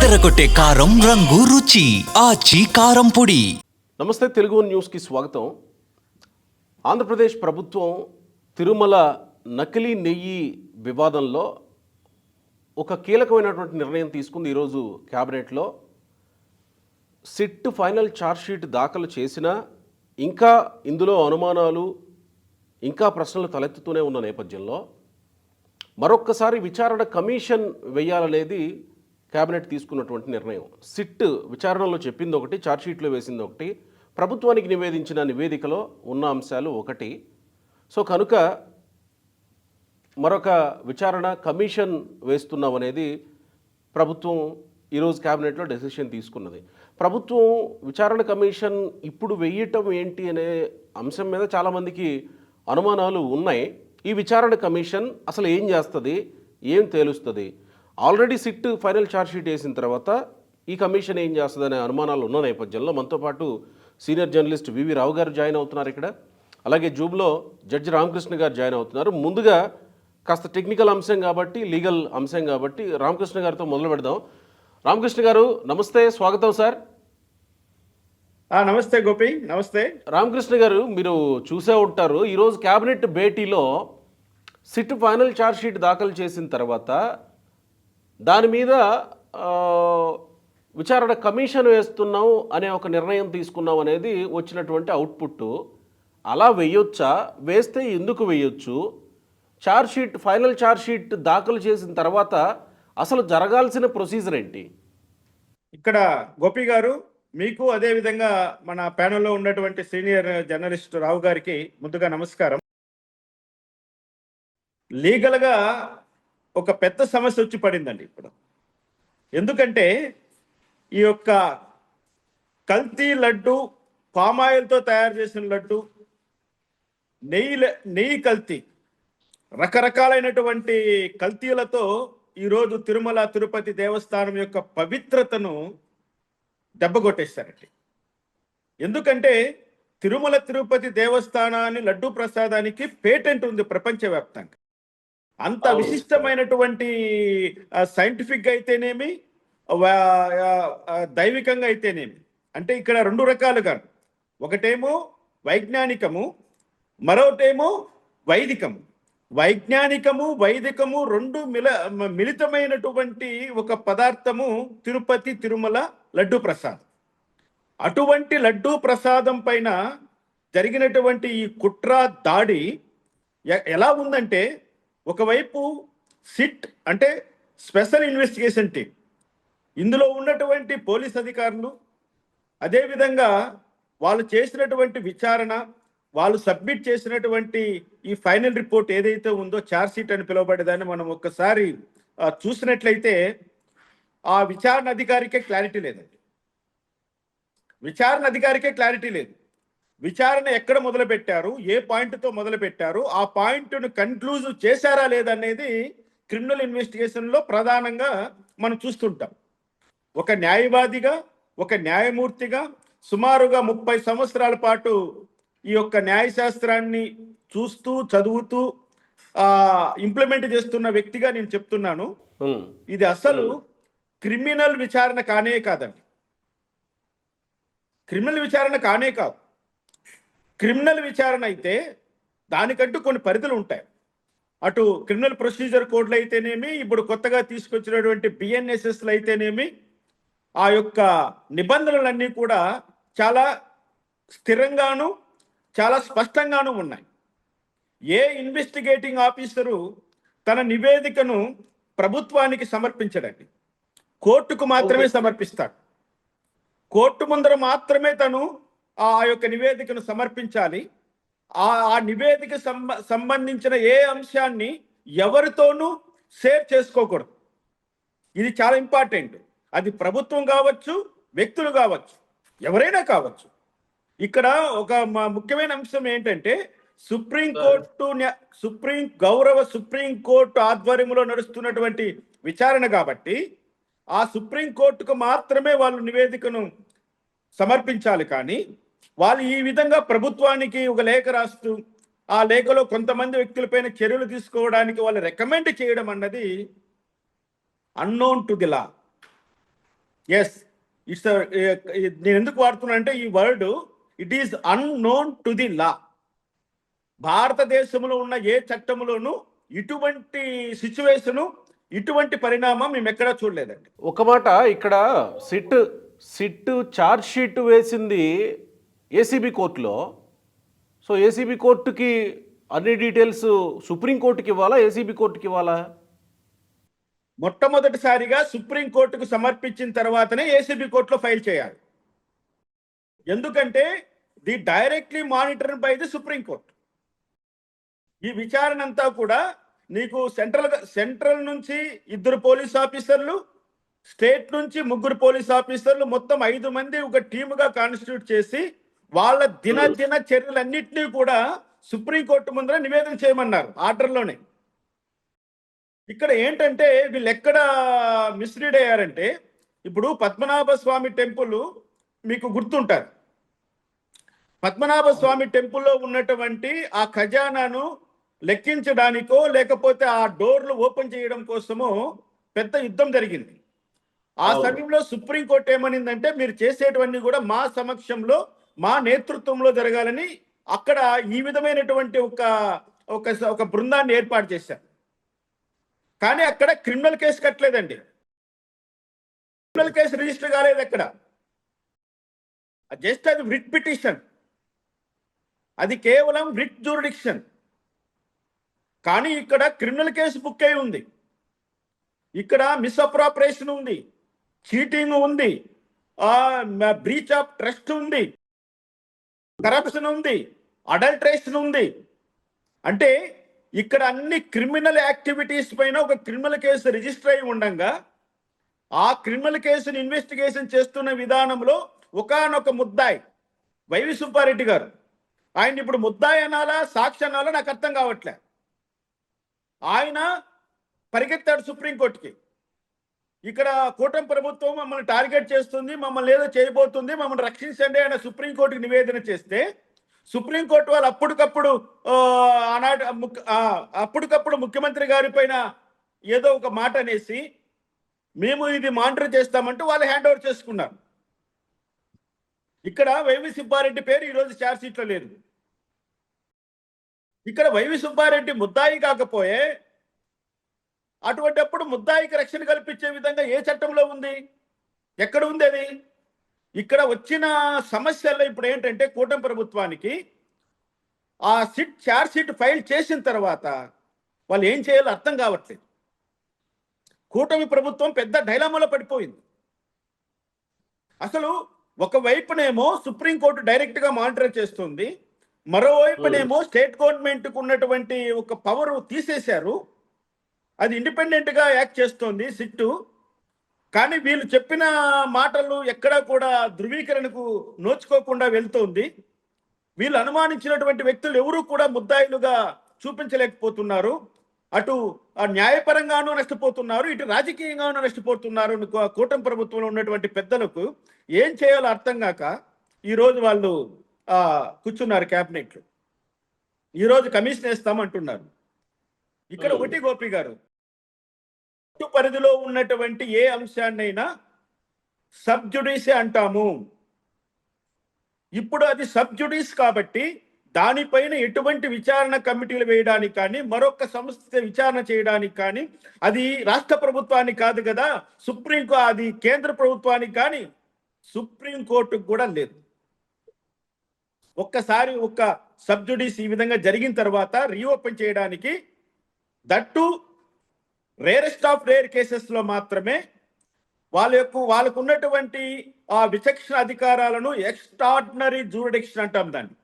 అదరగొట్టే కారం రంగు రుచి ఆచి కారం పొడి. నమస్తే, తెలుగు న్యూస్కి స్వాగతం. ఆంధ్రప్రదేశ్ ప్రభుత్వం తిరుమల నకిలీ నెయ్యి వివాదంలో ఒక కీలకమైనటువంటి నిర్ణయం తీసుకుంది. ఈరోజు క్యాబినెట్లో సిట్ ఫైనల్ ఛార్జ్షీట్ దాఖలు చేసినా ఇంకా ఇందులో అనుమానాలు ఇంకా ప్రశ్నలు తలెత్తుతూనే ఉన్న నేపథ్యంలో మరొక్కసారి విచారణ కమిషన్ వేయాలనేది క్యాబినెట్ తీసుకున్నటువంటి నిర్ణయం. సిట్ విచారణలో చెప్పింది ఒకటి, ఛార్జ్షీట్లో వేసింది ఒకటి, ప్రభుత్వానికి నివేదించిన నివేదికలో ఉన్న అంశాలు ఒకటి. సో కనుక మరొక విచారణ కమిషన్ వేస్తున్నాం అనేది ప్రభుత్వం ఈరోజు క్యాబినెట్లో డెసిషన్ తీసుకున్నది. ప్రభుత్వం విచారణ కమిషన్ ఇప్పుడు వేయటం ఏంటి అనే అంశం మీద చాలామందికి అనుమానాలు ఉన్నాయి. ఈ విచారణ కమిషన్ అసలు ఏం చేస్తుంది, ఏం తేలుస్తుంది? ఆల్రెడీ సిట్ ఫైనల్ ఛార్జ్షీట్ వేసిన తర్వాత ఈ కమిషన్ ఏం చేస్తుంది అనే అనుమానాలు ఉన్న నేపథ్యంలో మనతో పాటు సీనియర్ జర్నలిస్ట్ వివి రావు గారు జాయిన్ అవుతున్నారు ఇక్కడ. అలాగే జూబ్లో జడ్జి రామకృష్ణ గారు జాయిన్ అవుతున్నారు. ముందుగా కాస్త టెక్నికల్ అంశం కాబట్టి, లీగల్ అంశం కాబట్టి రామకృష్ణ గారితో మొదలు పెడదాం. రామకృష్ణ గారు నమస్తే, స్వాగతం సార్. నమస్తే గోపి. నమస్తే రామకృష్ణ గారు, మీరు చూసే ఉంటారు ఈరోజు క్యాబినెట్ భేటీలో సిట్ ఫైనల్ ఛార్జ్షీట్ దాఖలు చేసిన తర్వాత దాని మీద విచారణ కమిషన్ వేస్తున్నాం అనే ఒక నిర్ణయం తీసుకున్నాం అనేది వచ్చినటువంటి అవుట్పుట్. అలా వేయొచ్చా? వేస్తే ఎందుకు వేయొచ్చు? ఛార్జ్షీట్ ఫైనల్ ఛార్జ్షీట్ దాఖలు చేసిన తర్వాత అసలు జరగాల్సిన ప్రొసీజర్ ఏంటి? ఇక్కడ గోపి గారు, మీకు అదేవిధంగా మన ప్యానెల్లో ఉన్నటువంటి సీనియర్ జర్నలిస్ట్ రావు గారికి ముందుగా నమస్కారం. లీగల్గా ఒక పెద్ద సమస్య వచ్చి పడిందండి ఇప్పుడు. ఎందుకంటే ఈ యొక్క కల్తీ లడ్డు, పామాయిల్తో తయారు చేసిన లడ్డు, నెయ్యి కల్తీ, రకరకాలైనటువంటి కల్తీలతో ఈరోజు తిరుమల తిరుపతి దేవస్థానం యొక్క పవిత్రతను దెబ్బకొట్టేస్తారండి. ఎందుకంటే తిరుమల తిరుపతి దేవస్థానాన్ని లడ్డు ప్రసాదానికి పేటెంట్ ఉంది ప్రపంచవ్యాప్తంగా. అంత విశిష్టమైనటువంటి సైంటిఫిక్గా అయితేనేమి, దైవికంగా అయితేనేమి. అంటే ఇక్కడ రెండు రకాలుగా, ఒకటేమో వైజ్ఞానికము, మరొకటేమో వైదికము. వైజ్ఞానికము వైదికము రెండు మిళితమైనటువంటి ఒక పదార్థము తిరుపతి తిరుమల లడ్డు ప్రసాదం. అటువంటి లడ్డు ప్రసాదం పైన జరిగినటువంటి ఈ కుట్ర దాడి ఎలా ఉందంటే, ఒకవైపు సిట్ అంటే స్పెషల్ ఇన్వెస్టిగేషన్ టీం, ఇందులో ఉన్నటువంటి పోలీస్ అధికారులు, అదేవిధంగా వాళ్ళు చేసినటువంటి విచారణ, వాళ్ళు సబ్మిట్ చేసినటువంటి ఈ ఫైనల్ రిపోర్ట్ ఏదైతే ఉందో, ఛార్జ్షీట్ అని పిలువబడేదాన్ని మనం ఒక్కసారి చూసినట్లయితే ఆ విచారణ అధికారికే క్లారిటీ లేదండి. విచారణ అధికారికే క్లారిటీ లేదు. విచారణ ఎక్కడ మొదలు పెట్టారు, ఏ పాయింట్తో మొదలు పెట్టారు, ఆ పాయింట్ను కన్క్లూజివ్ చేశారా లేదనేది క్రిమినల్ ఇన్వెస్టిగేషన్లో ప్రధానంగా మనం చూస్తుంటాం. ఒక న్యాయవాదిగా, ఒక న్యాయమూర్తిగా సుమారుగా 30 సంవత్సరాల పాటు ఈ యొక్క న్యాయశాస్త్రాన్ని చూస్తూ, చదువుతూ ఇంప్లిమెంట్ చేస్తున్న వ్యక్తిగా నేను చెప్తున్నాను, ఇది అసలు క్రిమినల్ విచారణ కానే కాదండి. క్రిమినల్ విచారణ కానే కాదు. క్రిమినల్ విచారణ అయితే దానికంటూ కొన్ని పరిధులు ఉంటాయి. అటు క్రిమినల్ ప్రొసీజర్ కోడ్లు అయితేనేమి, ఇప్పుడు కొత్తగా తీసుకొచ్చినటువంటి బిఎన్ఎస్ఎస్లు అయితేనేమి, ఆ యొక్క నిబంధనలన్నీ కూడా చాలా స్థిరంగాను చాలా స్పష్టంగాను ఉన్నాయి. ఏ ఇన్వెస్టిగేటింగ్ ఆఫీసరు తన నివేదికను ప్రభుత్వానికి సమర్పించడండి, కోర్టుకు మాత్రమే సమర్పిస్తాడు. కోర్టు ముందర మాత్రమే తను ఆ యొక్క నివేదికను సమర్పించాలి. ఆ నివేదిక సంబంధించిన ఏ అంశాన్ని ఎవరితోనూ షేర్ చేసుకోకూడదు. ఇది చాలా ఇంపార్టెంట్. అది ప్రభుత్వం కావచ్చు, వ్యక్తులు కావచ్చు, ఎవరైనా కావచ్చు. ఇక్కడ ఒక ముఖ్యమైన అంశం ఏంటంటే, సుప్రీంకోర్టు ఆధ్వర్యంలో నడుస్తున్నటువంటి విచారణ కాబట్టి ఆ సుప్రీంకోర్టుకు మాత్రమే వాళ్ళు నివేదికను సమర్పించాలి. కానీ వాళ్ళు ఈ విధంగా ప్రభుత్వానికి ఒక లేఖ రాస్తూ ఆ లేఖలో కొంతమంది వ్యక్తులపైన చర్యలు తీసుకోవడానికి వాళ్ళు రికమెండ్ చేయడం అన్నది unknown to the law. Yes it's నేను ఎందుకు వాడుతున్నా అంటే ఈ word it is unknown to the law. భారతదేశంలో ఉన్న ఏ చట్టంలోనూ ఇటువంటి సిచ్యువేషను, ఇటువంటి పరిణామం మేము ఎక్కడా చూడలేదండి. ఒక మాట ఇక్కడ సిట్ ఛార్జ్ షీట్ వేసింది ఏసీబీ కోర్టులో. సో ఏసీబీ కోర్టుకి అన్ని డీటెయిల్స్ సుప్రీంకోర్టుకి ఇవ్వాలా, ఏసీబీ కోర్టుకి ఇవ్వాలా? మొట్టమొదటిసారిగా సుప్రీంకోర్టుకు సమర్పించిన తర్వాతనే ఏసీబీ కోర్టులో ఫైల్ చేయాలి. ఎందుకంటే the directly monitored by the supreme court. ఈ విచారణ అంతా కూడా నీకు సెంట్రల్ నుంచి 2 పోలీస్ ఆఫీసర్లు, స్టేట్ నుంచి 3 పోలీస్ ఆఫీసర్లు, మొత్తం 5 మంది ఒక టీముగా కాన్స్టిట్యూట్ చేసి వాళ్ళ దిన చర్యలన్నింటినీ కూడా సుప్రీంకోర్టు ముందర నివేదన చేయమన్నారు ఆర్డర్లోనే. ఇక్కడ ఏంటంటే వీళ్ళు ఎక్కడ మిస్లీడ్ అయ్యారంటే, ఇప్పుడు పద్మనాభ స్వామి టెంపుల్ మీకు గుర్తుంటారు. పద్మనాభ స్వామి టెంపుల్లో ఉన్నటువంటి ఆ ఖజానాను లెక్కించడానికో లేకపోతే ఆ డోర్లు ఓపెన్ చేయడం కోసమో పెద్ద యుద్ధం జరిగింది. ఆ సమయంలో సుప్రీంకోర్టు ఏమనిందంటే, మీరు చేసేటివన్నీ కూడా మా సమక్షంలో, మా నేతృత్వంలో జరగాలని అక్కడ ఈ విధమైనటువంటి ఒక బృందాన్ని ఏర్పాటు చేశారు. కానీ అక్కడ క్రిమినల్ కేసు కట్టలేదండి, క్రిమినల్ కేసు రిజిస్టర్ కాలేదు అక్కడ. జస్ట్ అది రిట్ పిటిషన్, అది కేవలం రిట్ జ్యూరిడిక్షన్. కానీ ఇక్కడ క్రిమినల్ కేసు బుక్ అయి ఉంది, ఇక్కడ మిస్అప్రాపరేషన్ ఉంది, చీటింగ్ ఉంది, బ్రీచ్ ఆఫ్ ట్రస్ట్ ఉంది, కరప్షన్ ఉంది, అడల్ట్రేషన్ ఉంది. అంటే ఇక్కడ అన్ని క్రిమినల్ యాక్టివిటీస్ పైన ఒక క్రిమినల్ కేసు రిజిస్టర్ అయి ఉండగా ఆ క్రిమినల్ కేసుని ఇన్వెస్టిగేషన్ చేస్తున్న విధానంలో ఒకానొక ముద్దాయి వైవి సుబ్బారెడ్డి గారు, ఆయన ఇప్పుడు ముద్దాయి అనాలా సాక్షి అనాలా నాకు అర్థం కావట్లే. ఆయన పరిగెత్తాడు సుప్రీంకోర్టుకి, ఇక్కడ కూటమి ప్రభుత్వం మమ్మల్ని టార్గెట్ చేస్తుంది, మమ్మల్ని ఏదో చేయబోతుంది, మమ్మల్ని రక్షించండి ఆయన సుప్రీంకోర్టుకి నివేదన చేస్తే, సుప్రీంకోర్టు వాళ్ళు అప్పటికప్పుడు ముఖ్యమంత్రి గారి పైన ఏదో ఒక మాట అనేసి మేము ఇది మానిటర్ చేస్తామంటూ వాళ్ళు హ్యాండ్ ఓవర్ చేసుకున్నారు. ఇక్కడ వైవి సుబ్బారెడ్డి పేరు ఈరోజు ఛార్జ్ షీట్లో లేదు. ఇక్కడ వైవి సుబ్బారెడ్డి ముద్దాయి కాకపోయే అటువంటిప్పుడు ముద్దాయికి రక్షణ కల్పించే విధంగా ఏ చట్టంలో ఉంది, ఎక్కడ ఉంది అది? ఇక్కడ వచ్చిన సమస్యల్లో ఇప్పుడు ఏంటంటే కూటమి ప్రభుత్వానికి ఆ ఛార్జ్ షీట్ ఫైల్ చేసిన తర్వాత వాళ్ళు ఏం చేయాలో అర్థం కావట్లేదు. కూటమి ప్రభుత్వం పెద్ద డైలామాలో పడిపోయింది. అసలు ఒకవైపునేమో సుప్రీంకోర్టు డైరెక్ట్గా మానిటర్ చేస్తుంది, మరోవైపునేమో స్టేట్ గవర్నమెంట్కు ఉన్నటువంటి ఒక పవర్ తీసేశారు, అది ఇండిపెండెంట్గా యాక్ట్ చేస్తోంది సిట్టు. కానీ వీళ్ళు చెప్పిన మాటలు ఎక్కడా కూడా ధృవీకరణకు నోచుకోకుండా వెళ్తోంది. వీళ్ళు అనుమానించినటువంటి వ్యక్తులు ఎవరూ కూడా ముద్దాయిలుగా చూపించలేకపోతున్నారు. అటు న్యాయపరంగానూ నష్టపోతున్నారు, ఇటు రాజకీయంగానూ నష్టపోతున్నారు. కూటమి ప్రభుత్వంలో ఉన్నటువంటి పెద్దలకు ఏం చేయాలో అర్థం కాక ఈరోజు వాళ్ళు కూర్చున్నారు క్యాబినెట్లో. ఈరోజు కమిషన్ వేస్తామంటున్నారు. ఇక్కడ ఒకటి గోపి గారు, పరిధిలో ఉన్నటువంటి ఏ అంశాన్నైనా సబ్ జుడిస్ అంటాము. ఇప్పుడు అది సబ్ జుడిస్ కాబట్టి దానిపైన ఎటువంటి విచారణ కమిటీలు వేయడానికి కానీ, మరొక సంస్థ విచారణ చేయడానికి కానీ అది రాష్ట్ర ప్రభుత్వానికి కాదు కదా, అది కేంద్ర ప్రభుత్వానికి కానీ సుప్రీంకోర్టుకు కూడా లేదు. ఒక్కసారి ఒక సబ్ జుడిస్ ఈ విధంగా జరిగిన తర్వాత రీఓపెన్ చేయడానికి, that rarest of rare cases లో మాత్రమే వాళ్ళకు ఉన్నటువంటి ఆ విచక్షణ అధికారాలను ఎక్స్ట్రాడినరీ జ్యూరిడిక్షన్ అంటాం దాన్ని.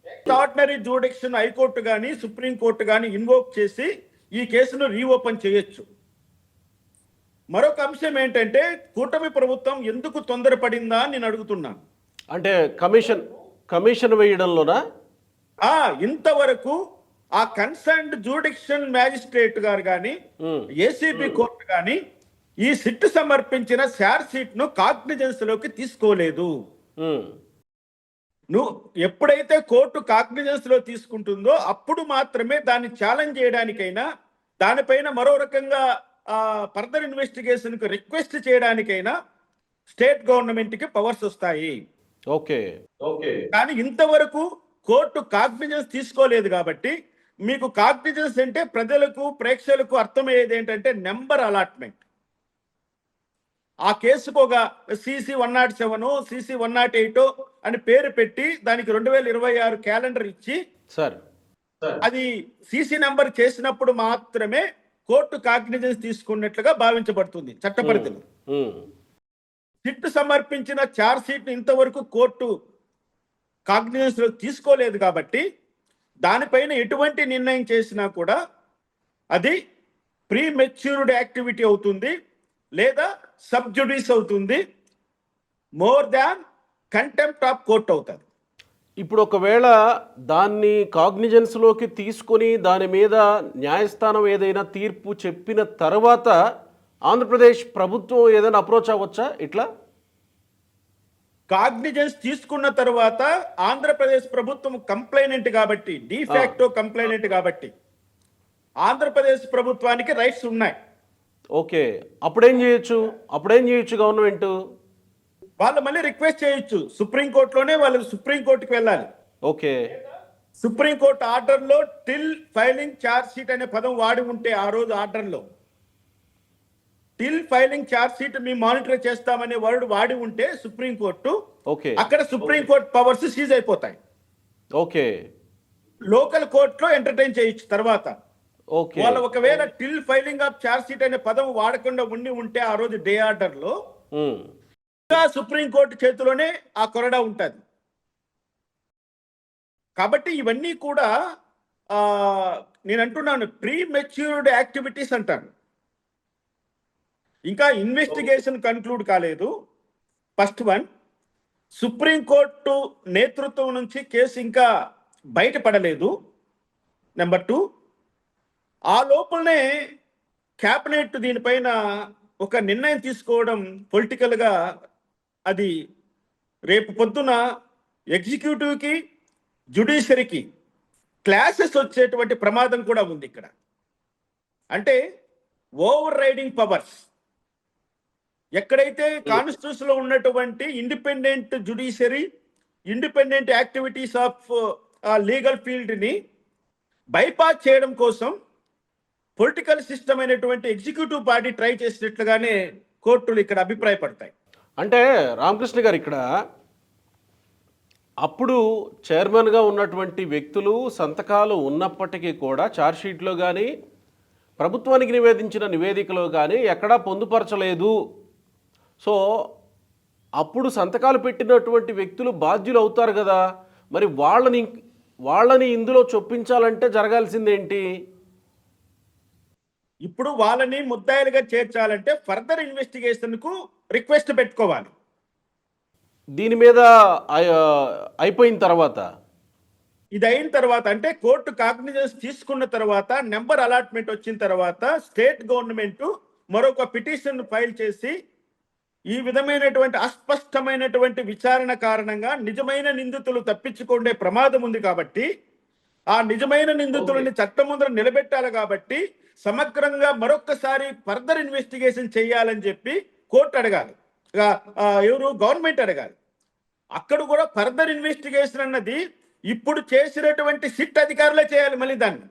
ఎక్స్ట్రాడినరీ జ్యూరిడిక్షన్ హైకోర్టు కానీ సుప్రీంకోర్టు కానీ ఇన్వోక్ చేసి ఈ కేసును రీఓపెన్ చేయొచ్చు. మరొక అంశం ఏంటంటే కూటమి ప్రభుత్వం ఎందుకు తొందరపడిందా అని నేను అడుగుతున్నాను. అంటే కమిషన్ వేయడంలోనా? ఇంతవరకు ఆ కన్సర్న్డ్ జ్యూరిడిక్షన్ మ్యాజిస్ట్రేట్ గారు కానీ ఏసీబీ కోర్టు కానీ ఈ సిట్ సమర్పించిన ఛార్జ్ షీట్ ను కాగ్నిజెన్స్ లోకి తీసుకోలేదు. నువ్వు ఎప్పుడైతే కోర్టు కాగ్నిజెన్స్ లో తీసుకుంటుందో అప్పుడు మాత్రమే దాన్ని ఛాలెంజ్ చేయడానికైనా, దానిపైన మరో రకంగా ఫర్దర్ ఇన్వెస్టిగేషన్ కు రిక్వెస్ట్ చేయడానికైనా స్టేట్ గవర్నమెంట్ కి పవర్స్ వస్తాయి. ఓకే. కానీ ఇంతవరకు కోర్టు కాగ్నిజెన్స్ తీసుకోలేదు కాబట్టి మీకు కాగ్నిజెన్స్ అంటే ప్రజలకు ప్రేక్షకులకు అర్థమయ్యేది ఏంటంటే నెంబర్ అలాట్మెంట్. ఆ కేసుకు ఒక సిసి 107 సిసి 108 అని పేరు పెట్టి దానికి 2026 క్యాలెండర్ ఇచ్చి సార్ అది సిసి నెంబర్ చేసినప్పుడు మాత్రమే కోర్టు కాగ్నిజెన్స్ తీసుకున్నట్లుగా భావించబడుతుంది చట్ట పరిధిలో. సిట్ సమర్పించిన ఛార్జ్ షీట్ ఇంతవరకు కోర్టు కాగ్నిజెన్స్ లో తీసుకోలేదు కాబట్టి దానిపైన ఎటువంటి నిర్ణయం చేసినా కూడా అది ప్రీ మెచ్యూర్డ్ యాక్టివిటీ అవుతుంది, లేదా సబ్ జుడిస్ అవుతుంది, more than contempt of court అవుతుంది. ఇప్పుడు ఒకవేళ దాన్ని కాగ్నిజెన్స్లోకి తీసుకొని దాని మీద న్యాయస్థానం ఏదైనా తీర్పు చెప్పిన తర్వాత ఆంధ్రప్రదేశ్ ప్రభుత్వం ఏదైనా అప్రోచ్ అవ్వచ్చా ఇట్లా? కాగ్నిజెన్స్ తీసుకున్న తర్వాత ఆంధ్రప్రదేశ్ ప్రభుత్వం కంప్లైనెంట్ కాబట్టి, డిఫాక్టో కంప్లైనెంట్ కాబట్టి ఆంధ్రప్రదేశ్ ప్రభుత్వానికి రైట్స్ ఉన్నాయి. ఓకే, అప్పుడేం చేయొచ్చు గవర్నమెంట్? వాళ్ళు మళ్ళీ రిక్వెస్ట్ చేయొచ్చు సుప్రీంకోర్టులోనే, వాళ్ళు సుప్రీంకోర్టుకి వెళ్ళాలి. ఓకే, సుప్రీంకోర్టు ఆర్డర్లో టిల్ ఫైలింగ్ ఛార్జ్ షీట్ అనే పదం వాడి ఉంటే ఆ రోజు ఆర్డర్లో టిల్ ఫైలింగ్ ఛార్జ్ షీట్ మేము మానిటర్ చేస్తామనే వర్డ్ వాడి ఉంటే సుప్రీంకోర్టు, ఓకే, అక్కడ సుప్రీంకోర్టు పవర్స్ సీజ్ అయిపోతాయి. ఓకే, లోకల్ కోర్టులో ఎంటర్టైన్ చేయొచ్చు తర్వాత. ఓకే, వాళ్ళు ఒకవేళ till filing of charge sheet అనే పదం వాడకుండా ఉంటే ఆ రోజు డే ఆర్డర్ లో ఇంకా సుప్రీంకోర్టు చేతిలోనే ఆ కొరడా ఉంటుంది. కాబట్టి ఇవన్నీ కూడా నేను అంటున్నాను ప్రీ మెచ్యూర్డ్ యాక్టివిటీస్ అంటాను. ఇంకా ఇన్వెస్టిగేషన్ కన్క్లూడ్ కాలేదు. ఫస్ట్ వన్, సుప్రీంకోర్టు నేతృత్వం నుంచి కేసు ఇంకా బయటపడలేదు. నెంబర్ 2, ఆ లోపలనే క్యాబినెట్ దీనిపైన ఒక నిర్ణయం తీసుకోవడం పొలిటికల్గా అది రేపు పొద్దున ఎగ్జిక్యూటివ్కి జ్యుడిషియరీకి క్లాసెస్ వచ్చేటువంటి ప్రమాదం కూడా ఉంది ఇక్కడ. అంటే ఓవర్ రైడింగ్ పవర్స్ ఎక్కడైతే కాన్స్టిట్యూషన్ లో ఉన్నటువంటి independent judiciary, independent activities of legal field ని బైపాస్ చేయడం కోసం పొలిటికల్ సిస్టమ్ అయినటువంటి ఎగ్జిక్యూటివ్ పార్టీ ట్రై చేసినట్లుగానే కోర్టులు ఇక్కడ అభిప్రాయపడతాయి. అంటే రామకృష్ణ గారు ఇక్కడ అప్పుడు చైర్మన్గా ఉన్నటువంటి వ్యక్తులు సంతకాలు ఉన్నప్పటికీ కూడా ఛార్జ్షీట్లో కానీ ప్రభుత్వానికి నివేదించిన నివేదికలో కానీ ఎక్కడా పొందుపరచలేదు. సో అప్పుడు సంతకాలు పెట్టినటువంటి వ్యక్తులు బాధ్యులు అవుతారు కదా, మరి వాళ్ళని ఇందులో చొప్పించాలంటే జరగాల్సిందేంటి? ఇప్పుడు వాళ్ళని ముద్దాయిలుగా చేర్చాలంటే ఫర్దర్ ఇన్వెస్టిగేషన్ కు రిక్వెస్ట్ పెట్టుకోవాలి. దీని మీద అయిపోయిన తర్వాత, ఇది అయిన తర్వాత అంటే కోర్టు కాగ్నిజెన్స్ తీసుకున్న తర్వాత, నెంబర్ అలాట్మెంట్ వచ్చిన తర్వాత స్టేట్ గవర్నమెంట్ మరొక పిటిషన్ ఫైల్ చేసి ఈ విధమైనటువంటి అస్పష్టమైనటువంటి విచారణ కారణంగా నిజమైన నిందితులు తప్పించుకునే ప్రమాదం ఉంది కాబట్టి ఆ నిజమైన నిందితులని చట్టం ముందర నిలబెట్టాలి కాబట్టి సమగ్రంగా మరొక్కసారి ఫర్దర్ ఇన్వెస్టిగేషన్ చేయాలని చెప్పి కోర్టు అడగాలి, గవర్నమెంట్ అడగాలి. అక్కడ కూడా ఫర్దర్ ఇన్వెస్టిగేషన్ అన్నది ఇప్పుడు చేసినటువంటి సిట్ అధికారులే చేయాలి. మళ్ళీ దాన్ని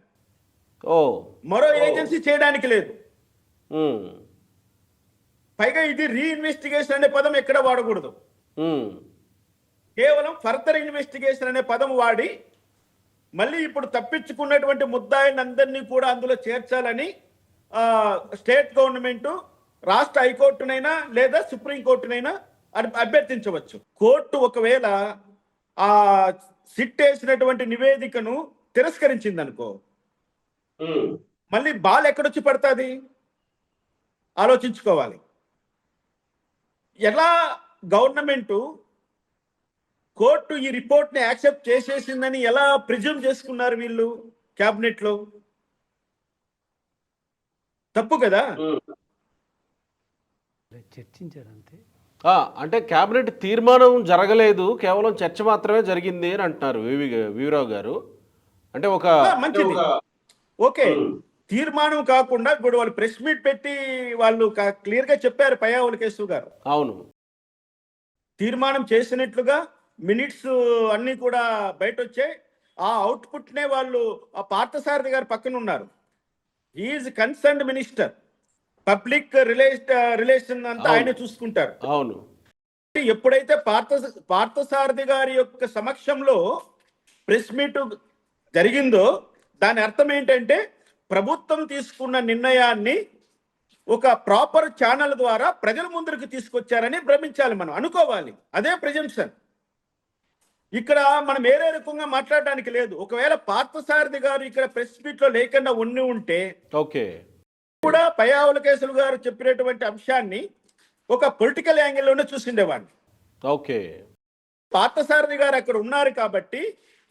మరో ఏజెన్సీ చేయడానికి లేదు. పైగా ఇది రీఇన్వెస్టిగేషన్ అనే పదం ఎక్కడ వాడకూడదు. కేవలం ఫర్దర్ ఇన్వెస్టిగేషన్ అనే పదం వాడి మళ్ళీ ఇప్పుడు తప్పించుకున్నటువంటి ముద్దాయిని అందరినీ కూడా అందులో చేర్చాలని స్టేట్ గవర్నమెంట్ రాష్ట్ర హైకోర్టునైనా లేదా సుప్రీంకోర్టునైనా అభ్యర్థించవచ్చు. కోర్టు ఒకవేళ ఆ సిట్ వేసినటువంటి నివేదికను తిరస్కరించింది అనుకో, మళ్ళీ బాల్ ఎక్కడొచ్చి పడుతుంది ఆలోచించుకోవాలి. ఎలా గవర్నమెంట్ కోర్టు ఈ రిపోర్ట్ ని యాక్సెప్ట్ చేసేసిందని ఎలా ప్రిజ్యూమ్ చేసుకున్నారు వీళ్ళు క్యాబినెట్ లో? తప్పు కదా. చర్చించారంతే. అంటే కేబినెట్ తీర్మానం జరగలేదు, కేవలం చర్చ మాత్రమే జరిగింది అని అంటున్నారు వివిరావు గారు. అంటే ఒక మంచిది, ఓకే. తీర్మానం కాకుండా ఇప్పుడు వాళ్ళు ప్రెస్ మీట్ పెట్టి వాళ్ళు క్లియర్ గా చెప్పారు పయ్యావుల కేశవ్ గారు. అవును. తీర్మానం చేసినట్లుగా మినిట్స్ అన్నీ కూడా బయట వచ్చాయి. ఆ అవుట్పుట్నే వాళ్ళు ఆ పార్థసారథి గారు పక్కన ఉన్నారు. Is concerned minister, public relation అంతా అవును. ఆయనే చూసుకుంటారు. అవును. ఎప్పుడైతే పార్థసారథి గారి యొక్క సమక్షంలో ప్రెస్ మీట్ జరిగిందో దాని అర్థం ఏంటంటే ప్రభుత్వం తీసుకున్న నిర్ణయాన్ని ఒక ప్రాపర్ ఛానల్ ద్వారా ప్రజల ముందరికి తీసుకొచ్చారని భ్రమించాలి, మనం అనుకోవాలి. అదే ప్రెజెన్షన్. ఇక్కడ మనం వేరే రకంగా మాట్లాడడానికి లేదు. ఒకవేళ పార్థసారథి గారు ఇక్కడ ప్రెస్ మీట్ లో లేకుండా ఉంటే ఓకే కూడా పయ్యావుల కేసులు గారు చెప్పినటువంటి అంశాన్ని ఒక పొలిటికల్ యాంగిల్లోనే చూసిండేవాడిని. ఓకే పార్థసారథి గారు అక్కడ ఉన్నారు కాబట్టి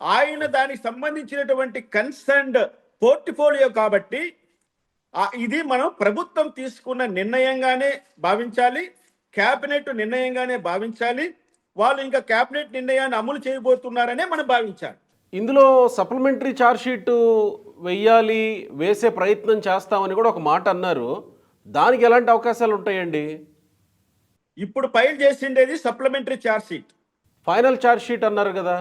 ఆయన దానికి సంబంధించినటువంటి కన్సర్న్డ్ పోర్ట్ఫోలియో కాబట్టి ఇది మనం ప్రభుత్వం తీసుకున్న నిర్ణయంగానే భావించాలి, కేబినెట్ నిర్ణయంగానే భావించాలి. వాళ్ళు ఇంకా కేబినెట్ నిర్ణయాన్ని అమలు చేయబోతున్నారనే మనం భావించాలి. ఇందులో సప్లిమెంటరీ ఛార్జ్షీట్ వెయ్యాలి, వేసే ప్రయత్నం చేస్తామని కూడా ఒక మాట అన్నారు. దానికి ఎలాంటి అవకాశాలు ఉంటాయండి? ఇప్పుడు ఫైల్ చేసిండేది సప్లిమెంటరీ ఛార్జ్షీట్. ఫైనల్ ఛార్జ్షీట్ అన్నారు కదా.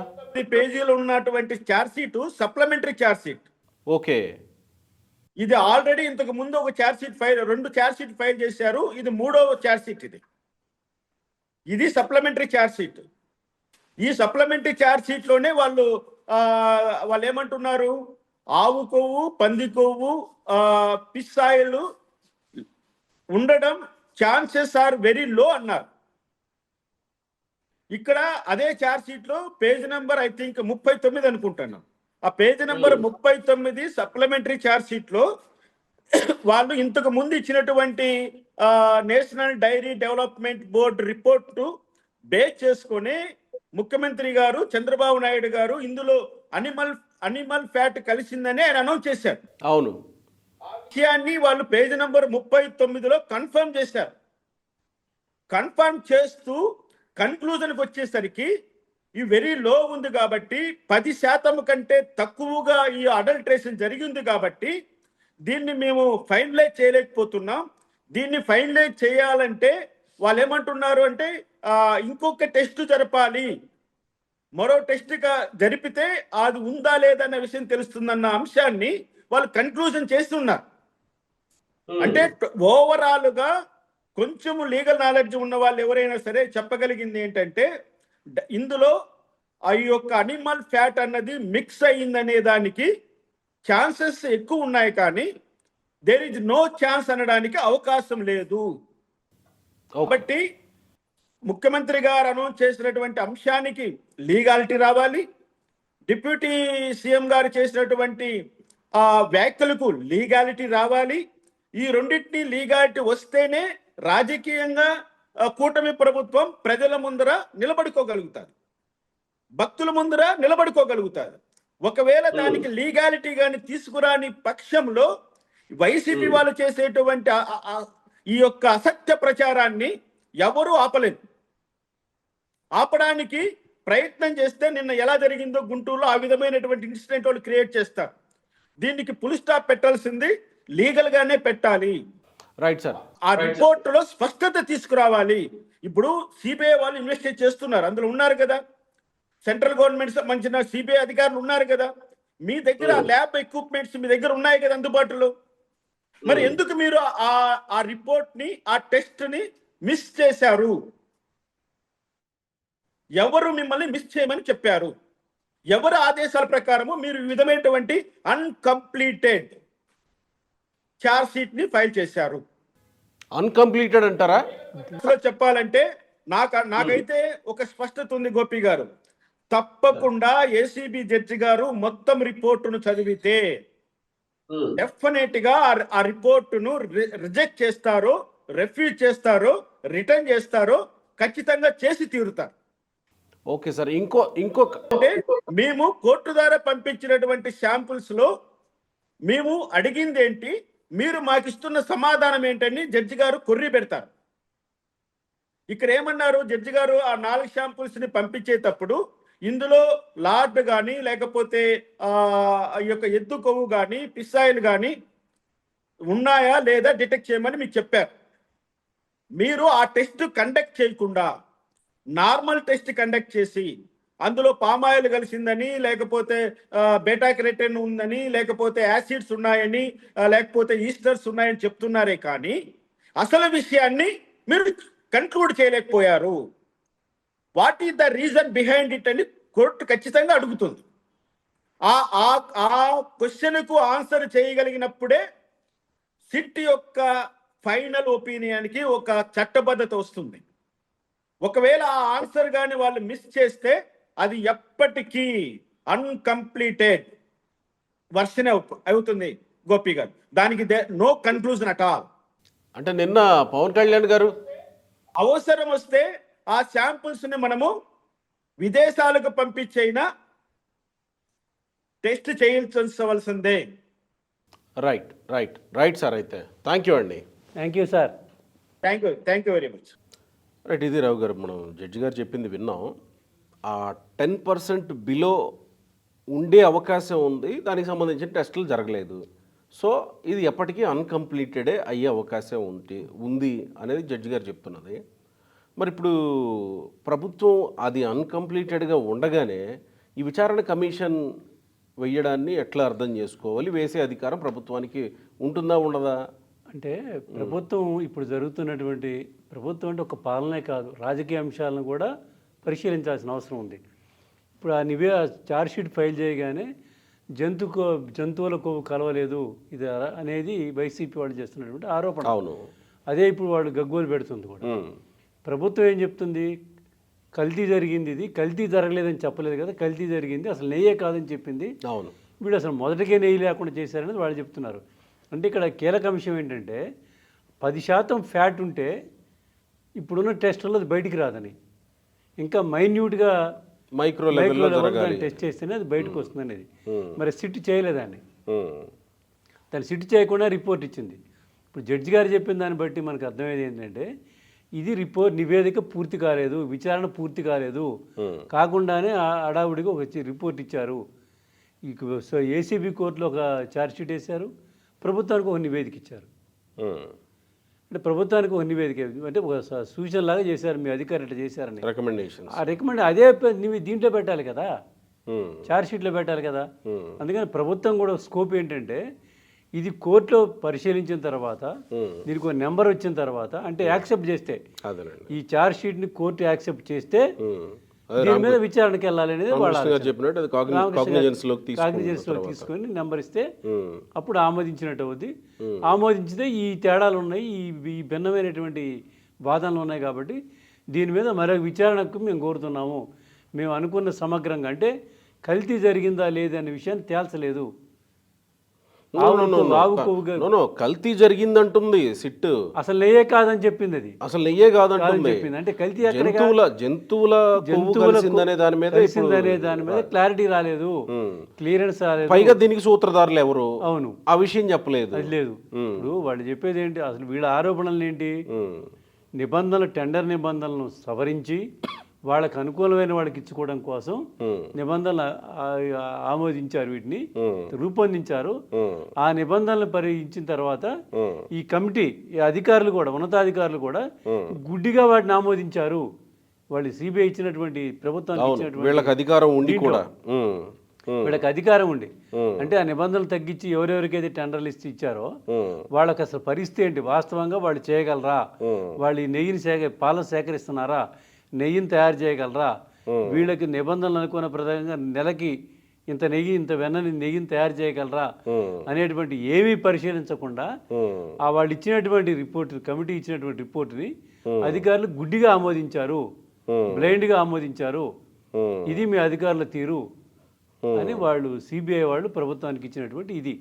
పేజీలో ఉన్నటువంటి ఛార్జ్షీట్ సప్లిమెంటరీ ఛార్జ్షీట్. ఓకే ఇది ఆల్రెడీ ఇంతకు ముందు ఒక ఛార్జ్షీట్ ఫైల్, 2 ఛార్జ్షీట్ ఫైల్ చేశారు. ఇది 3వ ఛార్జ్షీట్. ఇది సప్లిమెంటరీ ఛార్జ్షీట్. ఈ సప్లిమెంటరీ ఛార్జ్షీట్ లోనే వాళ్ళు ఏమంటున్నారు, ఆవు కొవ్వు, పంది కొవ్వు, ఫిష్ ఆయిల్ ఉండడం ఛాన్సెస్ ఆర్ వెరీ లో అన్నారు. ఇక్కడ అదే ఛార్జ్షీట్ లో పేజ్ నెంబర్ ఐ థింక్ 39 అనుకుంటున్నాను. ఆ పేజ్ నెంబర్ 39 సప్లిమెంటరీ ఛార్జ్షీట్ లో వాళ్ళు ఇంతకు ముందు ఇచ్చినటువంటి national dairy development board report base చేసుకొని ముఖ్యమంత్రి గారు చంద్రబాబు నాయుడు గారు ఇందులో అనిమల్ ఫ్యాట్ కలిసిందని ఆయన అనౌన్స్ చేశారు. అవును. ఆ విషయాన్ని వాళ్ళు పేజ్ నెంబర్ 39లో కన్ఫర్మ్ చేశారు. కన్ఫర్మ్ చేస్తూ కన్క్లూజన్కి వచ్చేసరికి ఈ వెరీ లో ఉంది కాబట్టి 10% కంటే తక్కువగా ఈ అడల్ట్రేషన్ జరిగింది కాబట్టి దీన్ని మేము ఫైనలైజ్ చేయలేకపోతున్నాం. దీన్ని ఫైనలైజ్ చేయాలంటే వాళ్ళు ఏమంటున్నారు అంటే ఇంకొక టెస్ట్ జరపాలి, మరో టెస్ట్ జరిపితే అది ఉందా లేదన్న విషయం తెలుస్తుందన్న అంశాన్ని వాళ్ళు కన్క్లూజన్ చేస్తున్నారు. అంటే ఓవరాల్ గా కొంచెం లీగల్ నాలెడ్జ్ ఉన్న వాళ్ళు ఎవరైనా సరే చెప్పగలిగింది ఏంటంటే ఇందులో ఆ యొక్క అనిమల్ ఫ్యాట్ అన్నది మిక్స్ అయ్యిందనే దానికి ఛాన్సెస్ ఎక్కువ ఉన్నాయి, కానీ దేర్ ఇస్ నో ఛాన్స్ అనడానికి అవకాశం లేదు. కాబట్టి ముఖ్యమంత్రి గారు అనౌన్స్ చేసినటువంటి అంశానికి లీగాలిటీ రావాలి, డిప్యూటీ సీఎం గారు చేసినటువంటి వ్యాఖ్యలకు లీగాలిటీ రావాలి. ఈ రెండింటినీ లీగాలిటీ వస్తేనే రాజకీయంగా కూటమి ప్రభుత్వం ప్రజల ముందర నిలబడుకోగలుగుతారు, భక్తుల ముందర నిలబడుకోగలుగుతారు. ఒకవేళ దానికి లీగాలిటీ గాని తీసుకురాని పక్షంలో వైసీపీ వాళ్ళు చేసేటువంటి ఈ యొక్క అసత్య ప్రచారాన్ని ఎవరు ఆపలేదు. ఆపడానికి ప్రయత్నం చేస్తే నిన్న ఎలా జరిగిందో గుంటూరులో ఆ విధమైనటువంటి ఇన్సిడెంట్ వాళ్ళు క్రియేట్ చేస్తారు. దీనికి ఫుల్ స్టాప్ పెట్టాల్సింది లీగల్ గానే పెట్టాలి. Right sir. ఆ రిపోర్ట్ లో స్పష్టత తీసుకురావాలి. ఇప్పుడు సిబిఐ వాళ్ళు ఇన్వెస్టిగేట్ చేస్తున్నారు, అందులో ఉన్నారు కదా, సెంట్రల్ గవర్నమెంట్ సంబంధించిన సిబిఐ అధికారులు ఉన్నారు కదా. మీ దగ్గర ల్యాబ్ ఎక్విప్మెంట్స్ మీ దగ్గర ఉన్నాయి కదా అందుబాటులో. మరి ఎందుకు మీరు ఆ రిపోర్ట్ ని, ఆ టెస్ట్ ని మిస్ చేశారు? ఎవరు మిమ్మల్ని మిస్ చేయమని చెప్పారు? ఎవరు ఆదేశాల ప్రకారము మీరు ఈ విధమైనటువంటి అన్కంప్లీటెడ్ ఛార్జ్ షీట్ ని ఫైల్ చేశారు? అన్కంప్లీటెడ్ అంటారా? చెప్పాలంటే నాకైతే ఒక స్పష్టత ఉంది గోపి గారు. తప్పకుండా ఏసీబీ జడ్జి గారు మొత్తం రిపోర్టును చదివితే డెఫినెట్ గా ఆ రిపోర్టును రిజెక్ట్ చేస్తారో, రెఫ్యూజ్ చేస్తారో, రిటర్న్ చేస్తారో, ఖచ్చితంగా చేసి తీరుతారు. Okay sir. ఇంకొక అంటే మేము కోర్టు ద్వారా పంపించినటువంటి శాంపుల్స్ లో మేము అడిగింది ఏంటి, మీరు మాకు ఇస్తున్న సమాధానం ఏంటని జడ్జి గారు కొర్రి పెడతారు. ఇక్కడ ఏమన్నారు జడ్జి గారు, ఆ 4 శాంపుల్స్ ని పంపించేటప్పుడు ఇందులో లార్డ్ కానీ లేకపోతే ఈ యొక్క ఎద్దు కొవ్వు కానీ పిస్సాయిల్ కానీ ఉన్నాయా లేదా డిటెక్ట్ చేయమని మీకు చెప్పారు. మీరు ఆ టెస్ట్ కండక్ట్ చేయకుండా నార్మల్ టెస్ట్ కండక్ట్ చేసి అందులో పామాయిల్ కలిసిందని, లేకపోతే బేటా కెరటిన్ ఉందని, లేకపోతే యాసిడ్స్ ఉన్నాయని, లేకపోతే ఈస్టర్స్ ఉన్నాయని చెప్తున్నారే కానీ అసలు విషయాన్ని మీరు కన్క్లూడ్ చేయలేకపోయారు. What is the reason behind it అని కోర్టు ఖచ్చితంగా అడుగుతుంది. ఆ క్వశ్చన్కు ఆన్సర్ చేయగలిగినప్పుడే సిట్ యొక్క ఫైనల్ ఒపీనియన్కి ఒక చట్టబద్ధత వస్తుంది. ఒకవేళ ఆ ఆన్సర్ కానీ వాళ్ళు మిస్ చేస్తే అది ఎప్పటికీ అన్కంప్లీటెడ్ వర్షన్ అవుతుంది గోపి గారు. దానికి నో కన్క్లూజన్ అట్ ఆల్. అంటే నిన్న పవన్ కళ్యాణ్ గారు అవసరం వస్తే ఆ శాంపుల్స్ ని మనము విదేశాలకు పంపించైనా టెస్ట్ చేయించవలసిందే. Right sir. అయితే థ్యాంక్ యూ అండి. Thank you sir. Thank you very much. Right, ఇది రావు గారు, మనం జడ్జి గారు చెప్పింది విన్నాం. ఆ 10% బిలో ఉండే అవకాశం ఉంది, దానికి సంబంధించిన టెస్టులు జరగలేదు. సో ఇది ఎప్పటికీ అన్కంప్లీటెడే అయ్యే అవకాశం ఉంది అనేది జడ్జి గారు చెప్తున్నది. మరి ఇప్పుడు ప్రభుత్వం అది అన్కంప్లీటెడ్గా ఉండగానే ఈ విచారణ కమిషన్ వేయడాన్ని ఎట్లా అర్థం చేసుకోవాలి? వేసే అధికారం ప్రభుత్వానికి ఉంటుందా ఉండదా? అంటే ప్రభుత్వం ఇప్పుడు జరుగుతున్నటువంటి ప్రభుత్వం అంటే ఒక పాలనే కాదు, రాజకీయ అంశాలను కూడా పరిశీలించాల్సిన అవసరం ఉంది. ఇప్పుడు ఆ ఛార్జ్షీట్ ఫైల్ చేయగానే జంతువుల కొవ్వు కలవలేదు ఇది అనేది వైసీపీ వాళ్ళు చేస్తున్నటువంటి ఆరోపణ. అవును, అదే ఇప్పుడు వాళ్ళు గగ్గోలు పెడుతుంది కూడా. ప్రభుత్వం ఏం చెప్తుంది? కల్తీ జరిగింది, ఇది కల్తీ జరగలేదని చెప్పలేదు కదా, కల్తీ జరిగింది, అసలు నెయ్యే కాదని చెప్పింది. అవును, వీడు అసలు మొదటికే నెయ్యి లేకుండా చేశారనేది వాళ్ళు చెప్తున్నారు. అంటే ఇక్కడ కీలక అంశం ఏంటంటే 10% ఫ్యాట్ ఉంటే ఇప్పుడున్న టెస్టుల్లో అది బయటికి రాదని, ఇంకా మైన్యూట్గా మైక్రో లెవెల్లో టెస్ట్ చేస్తేనే అది బయటకు వస్తుంది అనేది. మరి సిట్ చేయలేదాన్ని, దాన్ని సిట్ చేయకుండా రిపోర్ట్ ఇచ్చింది. ఇప్పుడు జడ్జి గారు చెప్పిన దాన్ని బట్టి మనకు అర్థమయ్యేది ఏంటంటే ఇది నివేదిక పూర్తి కాలేదు, విచారణ పూర్తి కాలేదు, కాకుండానే హడావుడిగా ఒక రిపోర్ట్ ఇచ్చారు. సో ఏసీబీ కోర్టులో ఒక ఛార్జ్షీట్ వేశారు, ప్రభుత్వానికి ఒక నివేదిక ఇచ్చారు. అంటే ప్రభుత్వానికి ఒక నివేదిక అంటే ఒక సూచనలాగా చేశారు, మీ అధికారులు ఇట్లా చేశారని రికమెండేషన్. ఆ రికమెండ్ అదే దీంట్లో పెట్టాలి కదా, ఛార్జ్షీట్లో పెట్టాలి కదా. అందుకని ప్రభుత్వం కూడా స్కోప్ ఏంటంటే ఇది కోర్టులో పరిశీలించిన తర్వాత దీనికి ఒక నెంబర్ వచ్చిన తర్వాత, అంటే యాక్సెప్ట్ చేస్తే, ఈ ఛార్జ్షీట్ని కోర్టు యాక్సెప్ట్ చేస్తే దీని మీద విచారణకి వెళ్ళాలి అనేది కాగ్నిజెన్స్లోకి తీసుకొని నెంబర్ ఇస్తే అప్పుడు ఆమోదించినట్టు అవుద్ది. ఆమోదించితే ఈ తేడాలు ఉన్నాయి, ఈ భిన్నమైనటువంటి వాదనలు ఉన్నాయి కాబట్టి దీని మీద మరొక విచారణకు మేము కోరుతున్నాము. మేము అనుకున్న సమగ్రంగా అంటే కల్తీ జరిగిందా లేదా అనే విషయాన్ని తేల్చలేదు. కల్తీ జరిగిందంటుంది సిట్, అసలు నెయ్యే కాదని చెప్పింది. అది అసలు నెయ్యే కాదంటుంది. అంటే కల్తీ జంతువుల దాని మీద క్లారిటీ రాలేదు, క్లియరెన్స్ రాలేదు. పైగా దీనికి సూత్రధారులు ఎవరు? అవును, ఆ విషయం చెప్పలేదు. అది లేదు. ఇప్పుడు వాళ్ళు చెప్పేది ఏంటి? అసలు వీళ్ళ ఆరోపణలు ఏంటి? టెండర్ నిబంధనలను సవరించి వాళ్ళకి అనుకూలమైన వాళ్ళకి ఇచ్చుకోవడం కోసం నిబంధనలు ఆమోదించారు, వీటిని రూపొందించారు. ఆ నిబంధనలు ఇచ్చిన తర్వాత ఈ కమిటీ అధికారులు కూడా, ఉన్నతాధికారులు కూడా గుడ్డిగా వాటిని ఆమోదించారు. వాళ్ళు సిబిఐ ఇచ్చినటువంటి ప్రభుత్వానికి ఇచ్చినటువంటి వీళ్ళకి అధికారం ఉండి కూడా వీళ్ళకి అధికారం ఉండి అంటే ఆ నిబంధనలు తగ్గించి ఎవరెవరికైతే టెండర్లు ఇచ్చారో వాళ్ళకి అసలు పరిస్థితి ఏంటి, వాస్తవంగా వాళ్ళు చేయగలరా, వాళ్ళు ఈ నెయ్యిని పాలను సేకరిస్తున్నారా, నెయ్యిని తయారు చేయగలరా, వీళ్ళకి నిబంధనలు అనుకున్న ప్రధానంగా నెలకి ఇంత నెయ్యి, ఇంత నెయ్యిని తయారు చేయగలరా అనేటువంటి ఏమీ పరిశీలించకుండా వాళ్ళు ఇచ్చినటువంటి రిపోర్ట్, కమిటీ ఇచ్చినటువంటి రిపోర్ట్ని అధికారులు గుడ్డిగా ఆమోదించారు, బ్లైండ్గా ఆమోదించారు. ఇది మీ అధికారుల తీరు అని వాళ్ళు సిబిఐ వాళ్ళు ప్రభుత్వానికి ఇచ్చినటువంటి ఇది.